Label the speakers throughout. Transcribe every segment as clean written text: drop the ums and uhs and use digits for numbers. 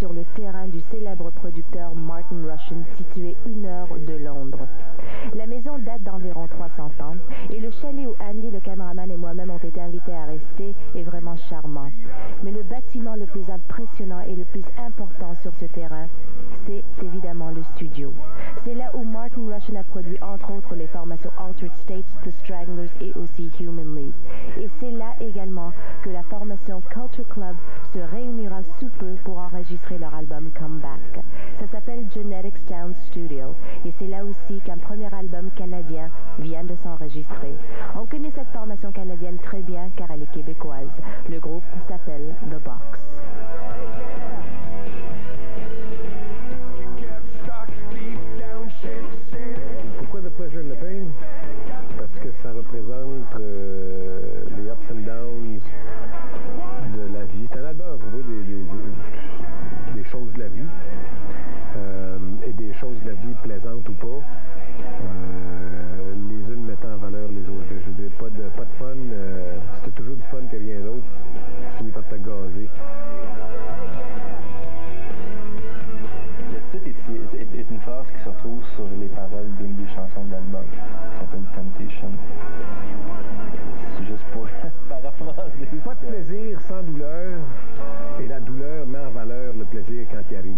Speaker 1: sur le terrain du célèbre producteur Martin Rushent, situé 1 heure de Londres. La maison date d'environ 300 ans et le chalet où Andy, le caméraman, et moi-même ont été invités à rester est vraiment charmant. Mais le bâtiment le plus impressionnant et le plus important sur ce terrain, c'est évidemment le studio. C'est là où Martin Rushent a produit entre autres les formations Altered States, The Stranglers et aussi Human League. Et c'est là également que la formation Culture Club se réunira sous peu pour enregistrer leur album Comeback. Ça s'appelle Genetics Sound Studio et c'est là aussi qu'un premier album canadien vient de s'enregistrer. On connaît cette formation canadienne très bien car elle est québécoise. Le groupe s'appelle The Box.
Speaker 2: Pourquoi The Pleasure and the Pain? Parce que ça représente les ups and downs de la vie. C'est un album à propos des choses de la vie et des choses de la vie plaisantes ou pas, les unes mettant en valeur les autres. Je veux dire, pas de fun, c'était toujours du fun que rien d'autre. Tu finis par te gazer.
Speaker 3: Le titre est une phrase qui se retrouve sur les paroles d'une des chansons de l'album, qui s'appelle Temptation. C'est juste pour paraphraser.
Speaker 2: Pas de plaisir sans douleur, et la douleur met en valeur le plaisir quand il arrive.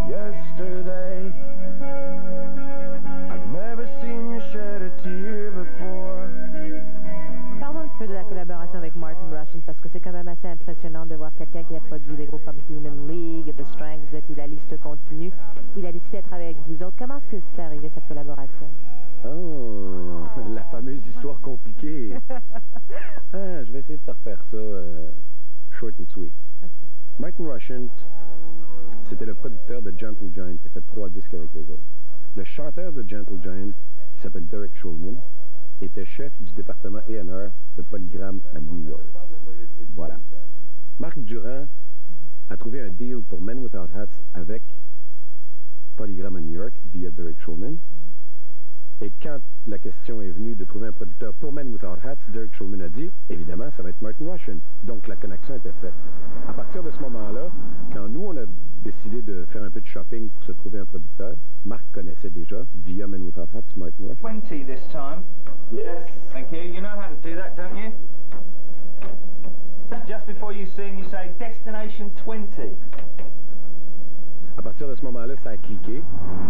Speaker 2: Yesterday, I've never seen you shed a tear before.
Speaker 1: Parlons un petit peu de la collaboration avec Martin Rushent parce que c'est quand même assez impressionnant de voir quelqu'un qui a produit des groupes comme Human League, The Stranglers et puis la liste continue. Il a décidé de travailler avec vous autres. Comment est-ce que c'est arrivé cette collaboration?
Speaker 2: Oh, la fameuse histoire compliquée. Je vais essayer de te refaire ça short and sweet.
Speaker 1: Okay.
Speaker 2: Martin Rushent, c'était le producteur de Gentle Giant. Il a fait 3 disques avec eux autres. Le chanteur de Gentle Giant, qui s'appelle Derek Shulman, était chef du département A&R de Polygram à New York. Voilà. Marc Durand a trouvé un deal pour Men Without Hats avec Polygram à New York via Derek Shulman. Et quand la question est venue de trouver un producteur pour Men Without Hats, Derek Shulman a dit, évidemment, ça va être Martin Rushent. Donc la connexion était faite. À partir de ce moment-là, quand nous, on a décidé de faire un peu de shopping pour se trouver un producteur, Marc connaissait déjà, via Men Without Hats, Martin Rushent.
Speaker 3: 20 this time. Yes. Thank you. You know how to do that, don't you? Just before you sing, you say Destination 20.
Speaker 2: À partir de ce moment-là, ça a cliqué.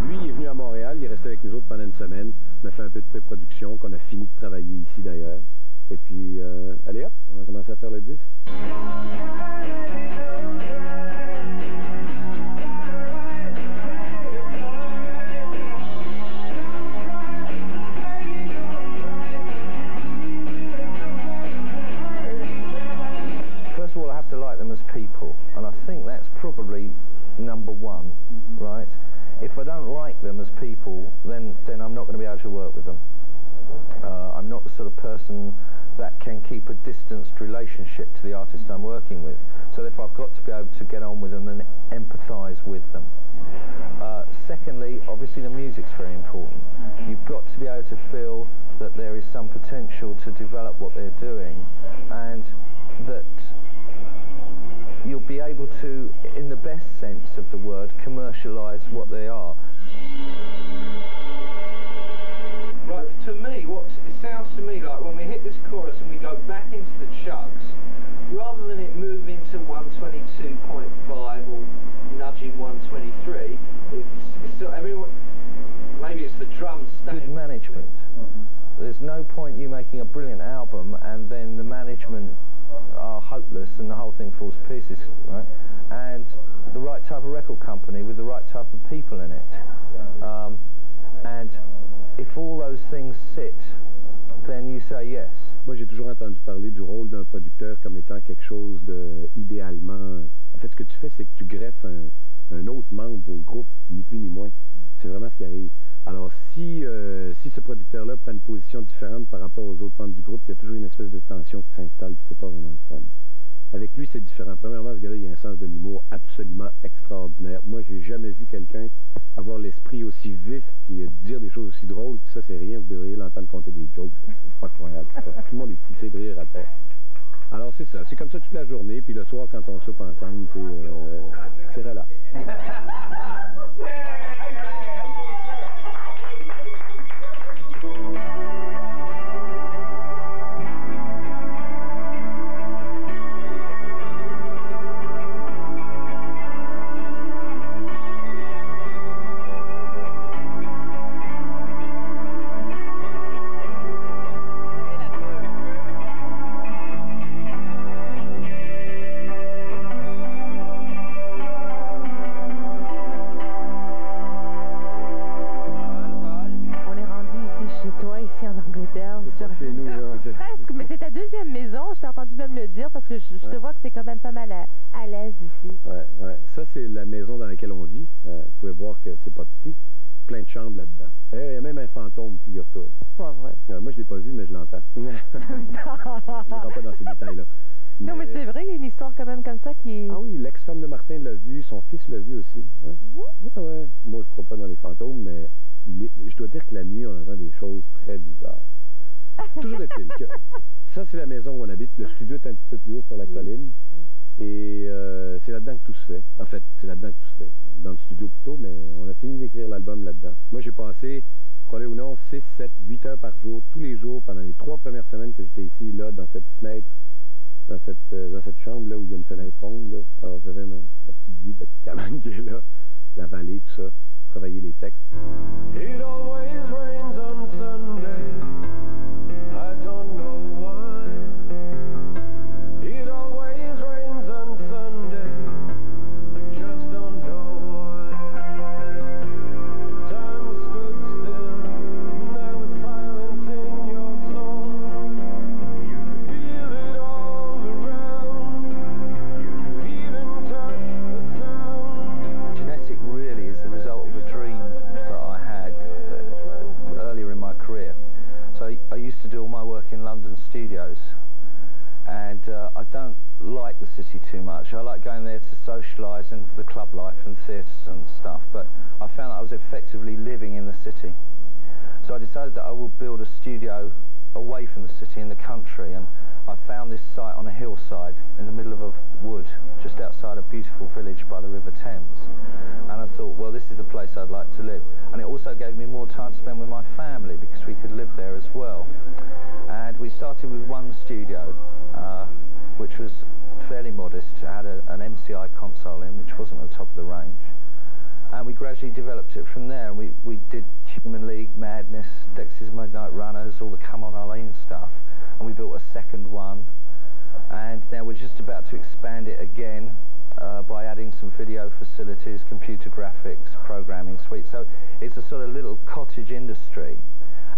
Speaker 2: Lui, il est venu à Montréal, il est resté avec nous autres pendant une semaine. On a fait un peu de pré-production, qu'on a fini de travailler ici d'ailleurs. Et puis, allez hop, on a commencé à faire le disque.
Speaker 3: First of all, I have to like them as people, and I think that's probably number one, right? If I don't like them as people, then I'm not going to be able to work with them. I'm not the sort of person that can keep a distanced relationship to the artist I'm working with. So therefore I've got to be able to get on with them and empathise with them. Secondly, obviously the music's very important. You've got to be able to feel that there is some potential to develop what they're doing, and that you'll be able to, in the best sense of the word, commercialise what they are. Right, to me, it sounds to me like when we hit this chorus and we go back into the chugs, rather than it moving to 122.5 or nudging 123, maybe it's the drums staying. Good management. There's no point you making a brilliant album and then the management are hopeless and the whole thing falls to pieces, right? And the right type of record company with the right type of people in it. And if all those things sit, then you say yes.
Speaker 2: Moi, j'ai toujours entendu parler du rôle d'un producteur comme étant quelque chose de idéalement. En fait, ce que tu fais, c'est que tu greffes un autre membre au groupe, ni plus ni moins. C'est vraiment ce qui arrive. Alors, si ce producteur-là prend une position différente par rapport aux autres membres du groupe, il y a toujours une espèce de tension qui s'installe, puis c'est pas vraiment le fun. Avec lui, c'est différent. Premièrement, ce gars-là, il a un sens de l'humour absolument extraordinaire. Moi, j'ai jamais vu quelqu'un avoir l'esprit aussi vif puis dire des choses aussi drôles. Puis ça, c'est rien. Vous devriez l'entendre compter des jokes. C'est pas croyable. Tout le monde est pissé de rire à terre. Alors, c'est ça. C'est comme ça toute la journée. Puis le soir, quand on soupe ensemble, c'est relax.
Speaker 1: Presque, mais c'est ta deuxième maison, je t'ai entendu même le dire, parce que je te vois que t'es quand même pas mal à l'aise ici.
Speaker 2: Ouais. Ça, c'est la maison dans laquelle on vit. Vous pouvez voir que c'est pas petit. Plein de chambres là-dedans. Il y a même un fantôme, figure-toi.
Speaker 1: Pas vrai.
Speaker 2: Moi, je l'ai pas vu, mais je l'entends. On ne rentre pas dans ces détails-là.
Speaker 1: Non, mais c'est vrai, il y a une histoire quand même comme ça qui...
Speaker 2: Ah oui, l'ex-femme de Martin l'a vu, son fils l'a vu aussi. Ouais. Moi, je crois pas dans les fantômes, mais je dois dire que la nuit, on entend des choses très bizarres. Toujours est-il que ça, c'est la maison où on habite. Le studio est un petit peu plus haut sur la colline. Et c'est là-dedans que tout se fait. En fait, c'est là-dedans que tout se fait. Dans le studio plutôt, mais on a fini d'écrire l'album là-dedans. Moi, j'ai passé, croyez ou non, 6, 7, 8 heures par jour, tous les jours, pendant les 3 premières semaines que j'étais ici, là, dans cette fenêtre, dans cette chambre-là où il y a une fenêtre ronde. Là. Alors, j'avais ma petite vue, la petite cabane qui est là, la vallée, tout ça, travailler les textes. It always rains on Sunday. I don't know why. It always rains on Sunday. I just don't know why. Time stood still. There was silence in your soul. You could feel it all around. You could even touch the sound.
Speaker 3: Genetic really is the result of a dream that I had earlier in my career. So I used to do all my work in London studios, and I don't like the city too much. I like going there to socialise and for the club life and theatres and stuff, but I found that I was effectively living in the city. So I decided that I would build a studio away from the city in the country, and I found this site on a hillside in the middle of a wood just outside a beautiful village by the River Thames. And I thought, well, this is the place I'd like to live. And it also gave me more time to spend with my family because we could live there as well. And we started with one studio, which was fairly modest. It had an MCI console in, which wasn't at the top of the range. And we gradually developed it from there. And we did Human League, Madness, Dexys Midnight Runners, all the Come On Eileen stuff. And we built a second one. And now we're just about to expand it again by adding some video facilities, computer graphics, programming suite. So it's a sort of little cottage industry.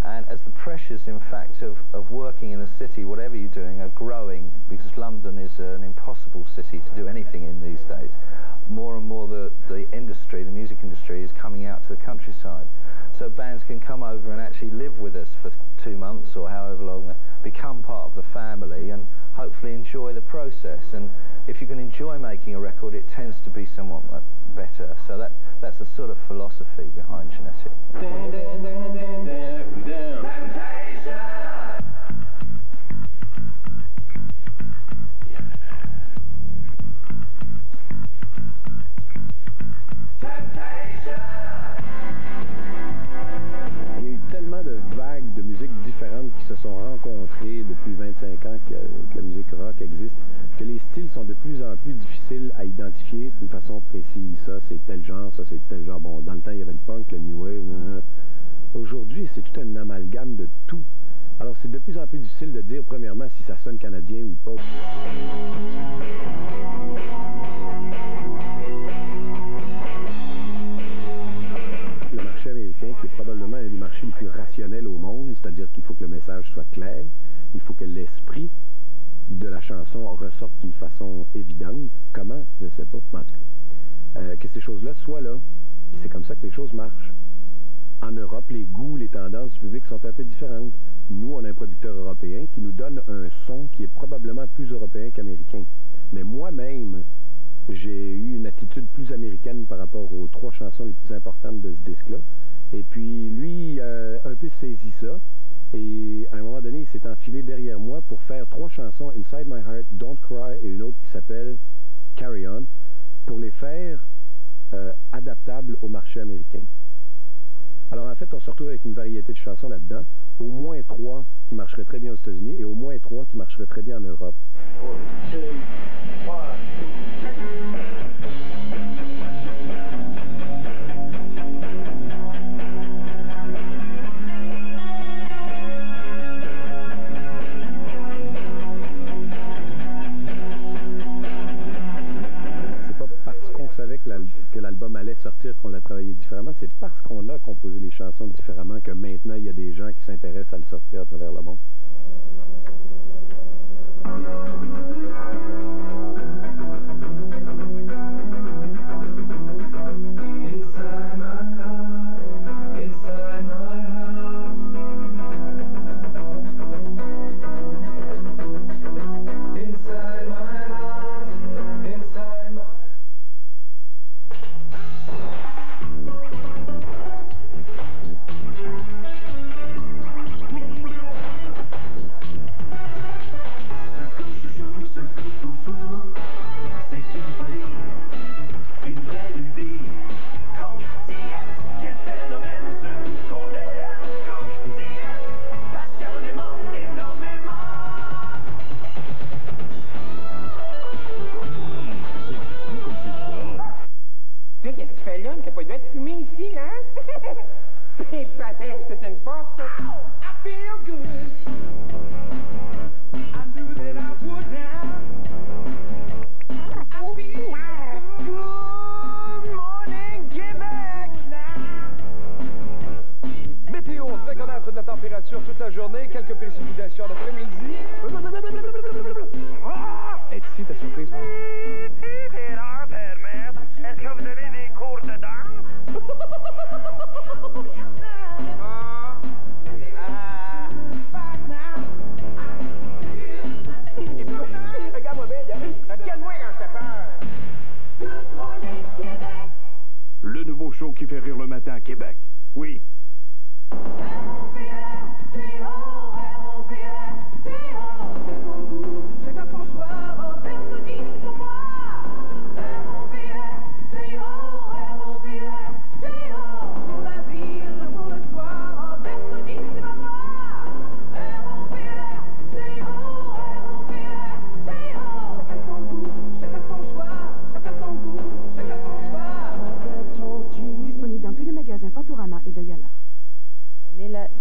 Speaker 3: And as the pressures, in fact, of working in a city, whatever you're doing, are growing, because London is an impossible city to do anything in these days, more and more the industry, the music industry, is coming out to the countryside. So bands can come over and actually live with us for 2 months or however long, become part of the family and hopefully enjoy the process. And if you can enjoy making a record, it tends to be somewhat better. So that's the sort of philosophy behind Genetic.
Speaker 2: Il y a eu tellement de vagues de musique différentes qui se sont rencontrées depuis 25 ans que la musique rock existe, que les styles sont de plus en plus difficiles à identifier d'une façon précise. Ça, c'est tel genre, ça, c'est tel genre. Bon, dans le temps, il y avait le punk, le new wave. Aujourd'hui, c'est tout un amalgame de tout. Alors, c'est de plus en plus difficile de dire, premièrement, si ça sonne canadien ou pas. Le marché américain, qui est probablement un des marchés les plus rationnels au monde, c'est-à-dire qu'il faut que le message soit clair, il faut que l'esprit de la chanson ressorte d'une façon évidente. Comment? Je ne sais pas, mais en tout cas. Que ces choses-là soient là. Puis c'est comme ça que les choses marchent. En Europe, les goûts, les tendances du public sont un peu différentes. Nous, on a un producteur européen qui nous donne un son qui est probablement plus européen qu'américain. Mais moi-même, j'ai eu une attitude plus américaine par rapport aux 3 chansons les plus importantes de ce disque-là. Et puis, lui, un peu saisi ça. Et à un moment donné, il s'est enfilé derrière moi pour faire 3 chansons, Inside My Heart, Don't Cry, et une autre qui s'appelle Carry On, pour les faire adaptables au marché américain. Alors, en fait, on se retrouve avec une variété de chansons là-dedans. Au moins 3 qui marcheraient très bien aux États-Unis et au moins 3 qui marcheraient très bien en Europe. Que l'album allait sortir, qu'on l'a travaillé différemment. C'est parce qu'on a composé les chansons différemment que maintenant, il y a des gens qui s'intéressent à le sortir à travers le monde.
Speaker 4: Toute la journée, quelques précipitations l'après-midi. Es-tu ta surprise?
Speaker 5: Est-ce que vous avez des cours de danse? Regarde-moi bien, tiens-moi quand je te peur.
Speaker 4: Le nouveau show qui fait rire le matin à Québec. Oui.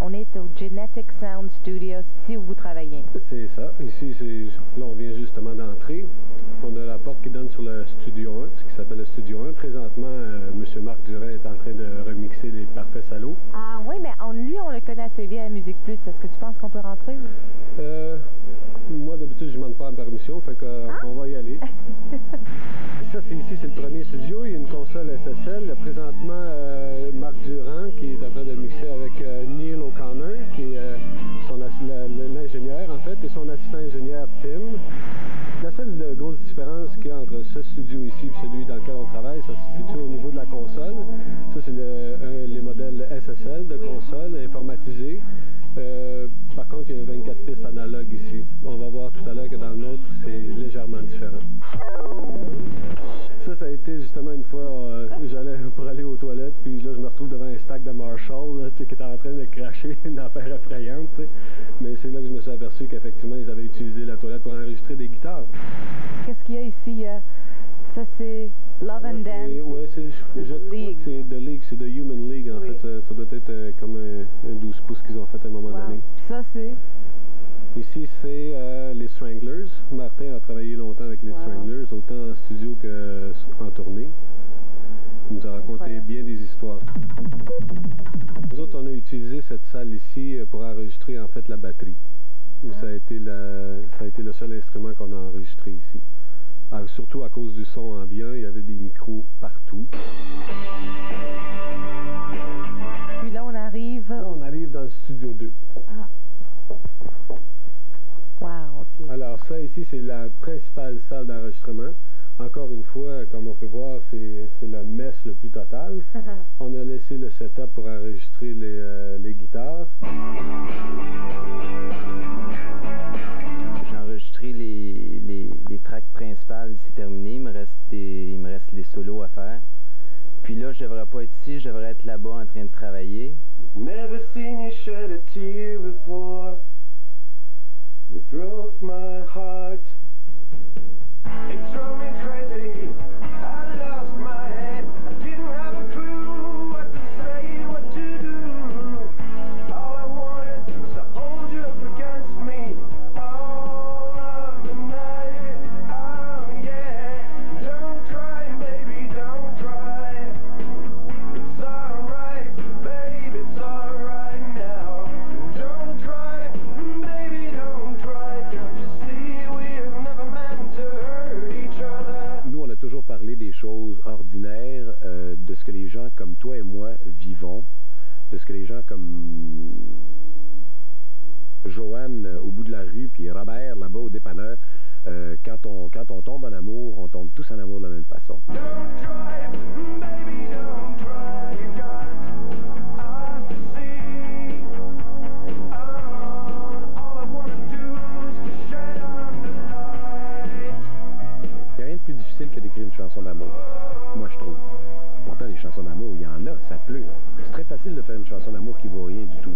Speaker 1: On est au Genetic Sound Studio, si où vous travaillez.
Speaker 6: C'est ça. Ici, là, on vient justement d'entrer. On a la porte qui donne sur le Studio 1, ce qui s'appelle le Studio 1. Présentement, M. Marc Durin est en train de remixer les Parfaits Salauds.
Speaker 1: Ah oui, mais lui, on le connaît assez bien à Musique Plus. Est-ce que tu penses qu'on peut rentrer?
Speaker 6: Moi, d'habitude, je ne demande pas la permission, fait qu'on va y aller. Ça, ici, c'est le premier studio. Il y a une console SSL. Présentement, Marc Durand, qui est en train de mixer avec Neil O'Connor, qui est l'ingénieur, en fait, et son assistant ingénieur, Tim. La seule grosse différence qu'il y a entre ce studio ici et celui dans lequel on travaille, ça se situe au niveau de la console. Ça, c'est les modèles SSL de console informatisés. Par contre, il y a 24 pistes analogues ici. On va voir tout à l'heure que dans le nôtre, c'est légèrement différent. Ça a été justement une fois, j'allais pour aller aux toilettes, puis là, je me retrouve devant un stack de Marshall là, qui était en train de cracher une affaire effrayante. Mais c'est là que je me suis aperçu qu'effectivement, ils avaient utilisé la toilette pour enregistrer des guitares.
Speaker 1: Qu'est-ce qu'il y a ici? Ça, c'est Love and Dance.
Speaker 6: Oui, je crois que c'est The League, c'est The Human League, en fait. Ça doit être comme un 12 pouces qu'ils ont fait à un moment donné.
Speaker 1: Ça, c'est?
Speaker 6: Ici, c'est les Stranglers. Martin a travaillé longtemps avec les Stranglers, autant en studio qu'en tournée. Il nous a raconté bien des histoires. Nous autres, on a utilisé cette salle ici pour enregistrer en fait la batterie. Ça a été le seul instrument qu'on a enregistré ici. Alors, surtout à cause du son ambiant, il y avait des micros partout.
Speaker 1: Puis là, on arrive...
Speaker 6: Là, on arrive dans le studio 2.
Speaker 1: Ah. Wow, remarqué?
Speaker 6: Alors ça ici, c'est la principale salle d'enregistrement. Encore une fois, comme on peut voir, c'est le mess le plus total. On a laissé le setup pour enregistrer les guitares.
Speaker 7: J'ai enregistré les tracks principales, c'est terminé. Il me reste les solos à faire. Puis là, je devrais pas être ici, je devrais être là-bas en train de travailler.
Speaker 5: Never seen you shed a tear before. It broke my heart. It drove me crazy. I lost my head. I didn't have a clue what to say, what to do. All I wanted was to hold you up against me all of the night. Oh yeah. Don't try, baby, don't try. It's alright, babe, it's alright now. Don't try, baby, don't try. Can't you see we've never meant to hurt each other?
Speaker 2: Nous, on a toujours parlé des choses ordinaires, de ce que les gens comme toi et moi vivons, de ce que les gens comme Joanne au bout de la rue, puis Robert là-bas au dépanneur, quand on tombe en amour, on tombe tous en amour de la même façon.
Speaker 5: Don't try, baby, don't try. You got eyes to see. All I wanna do is to shed on the light.
Speaker 2: Il n'y a rien de plus difficile que d'écrire une chanson d'amour, moi je trouve. Pourtant, les chansons d'amour, il y en a, ça pleut. C'est très facile de faire une chanson d'amour qui vaut rien du tout.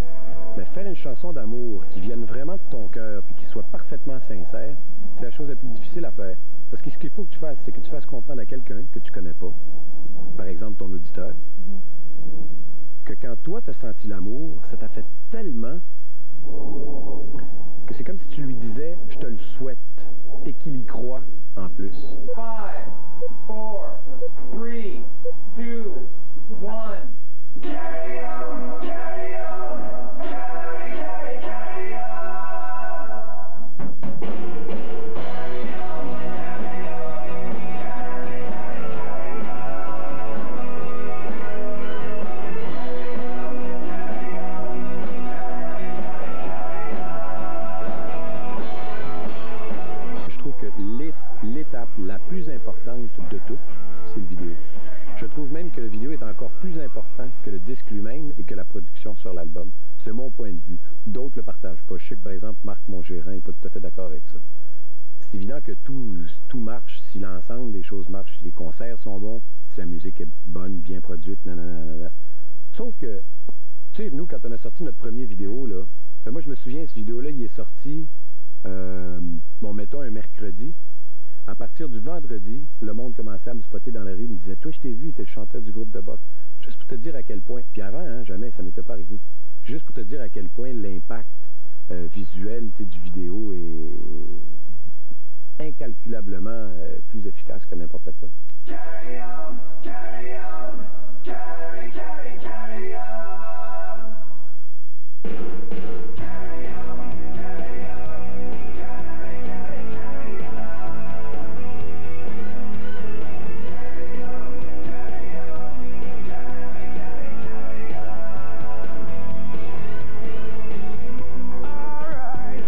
Speaker 2: Mais faire une chanson d'amour qui vienne vraiment de ton cœur puis qui soit parfaitement sincère, c'est la chose la plus difficile à faire. Parce que ce qu'il faut que tu fasses, c'est que tu fasses comprendre à quelqu'un que tu connais pas, par exemple ton auditeur, que quand toi t'as senti l'amour, ça t'a fait tellement que c'est comme si tu lui disais « je te le souhaite » et qu'il y croit en plus.
Speaker 5: 5, 4, 3, 2, 1. Carry on, carry on, carry, carry, carry
Speaker 2: Je trouve que l'étape la plus importante de toutes, c'est le vidéo. Je trouve même que le vidéo est encore plus important que le disque lui-même et que la production sur l'album. C'est mon point de vue. D'autres le partagent pas. Je sais que, par exemple, Marc, mon gérant, n'est pas tout à fait d'accord avec ça. C'est évident que tout marche si l'ensemble des choses marchent, si les concerts sont bons, si la musique est bonne, bien produite, nanana. Sauf que, tu sais, nous, quand on a sorti notre premier vidéo, là, ben moi, je me souviens, ce vidéo-là, il est sorti, bon, mettons un mercredi. À partir du vendredi, le monde commençait à me spotter dans la rue, me disait « Toi, je t'ai vu, t'es le chanteur du groupe de boxe. » Juste pour te dire à quel point, puis avant, hein, jamais, ça m'était pas arrivé. Juste pour te dire à quel point l'impact visuel du vidéo est incalculablement plus efficace que n'importe quoi.
Speaker 5: Carry on, carry on, carry, carry, carry on. Carry on, carry on, carry, carry, carry on. Carry on, carry on, carry, carry, carry on. All right,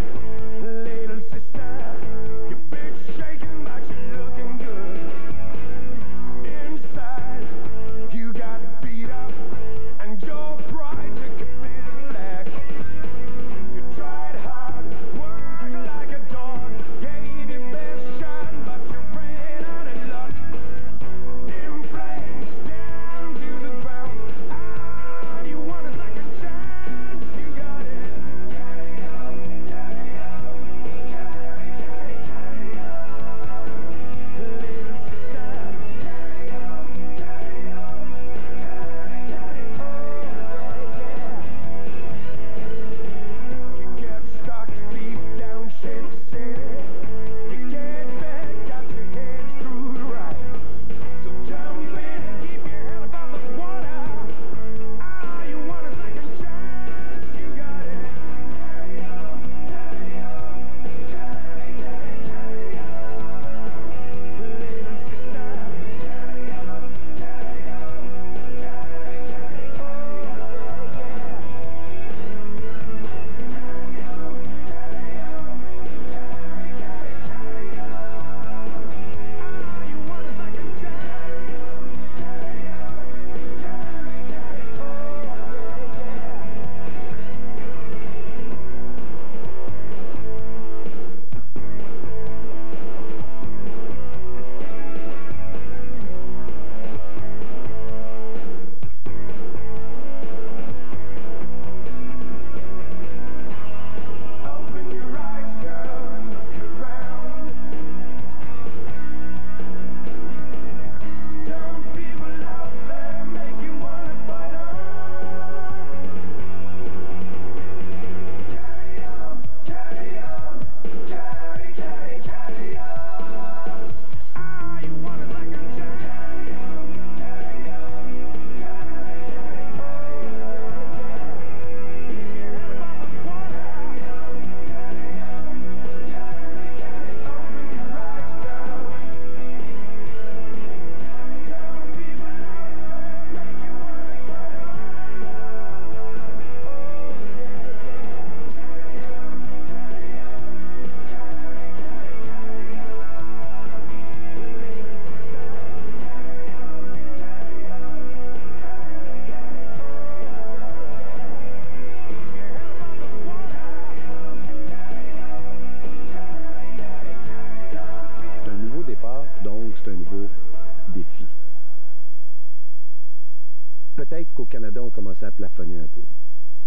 Speaker 2: qu'au Canada, on commençait à plafonner un peu.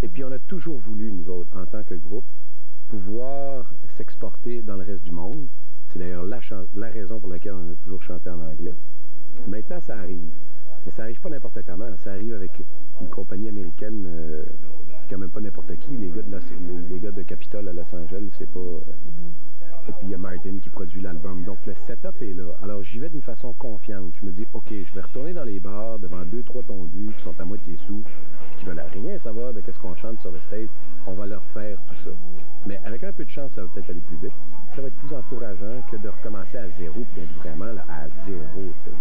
Speaker 2: Et puis, on a toujours voulu, nous autres, en tant que groupe, pouvoir s'exporter dans le reste du monde. C'est d'ailleurs la raison pour laquelle on a toujours chanté en anglais. Maintenant, ça arrive. Mais ça arrive pas n'importe comment. Ça arrive avec une compagnie américaine, quand même pas n'importe qui. Les gars de Capitol à Los Angeles, c'est pas... Et puis il y a Martin qui produit l'album. Donc le setup est là. Alors j'y vais d'une façon confiante. Je me dis, OK, je vais retourner dans les bars devant 2-3 tondus qui sont à moitié sous, qui veulent rien savoir de qu'est-ce qu'on chante sur le stage. On va leur faire tout ça. Mais avec un peu de chance, ça va peut-être aller plus vite. Ça va être plus encourageant que de recommencer à zéro, puis d'être vraiment là, à zéro, tu sais.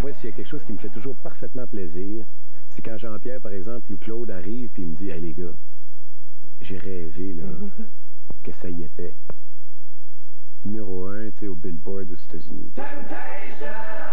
Speaker 2: Moi, s'il y a quelque chose qui me fait toujours parfaitement plaisir, c'est quand Jean-Pierre, par exemple, ou Claude arrive, puis il me dit, « Hey, les gars, j'ai rêvé, là, que ça y était. » Numéro 1, tu sais, au Billboard aux États-Unis. Temptation!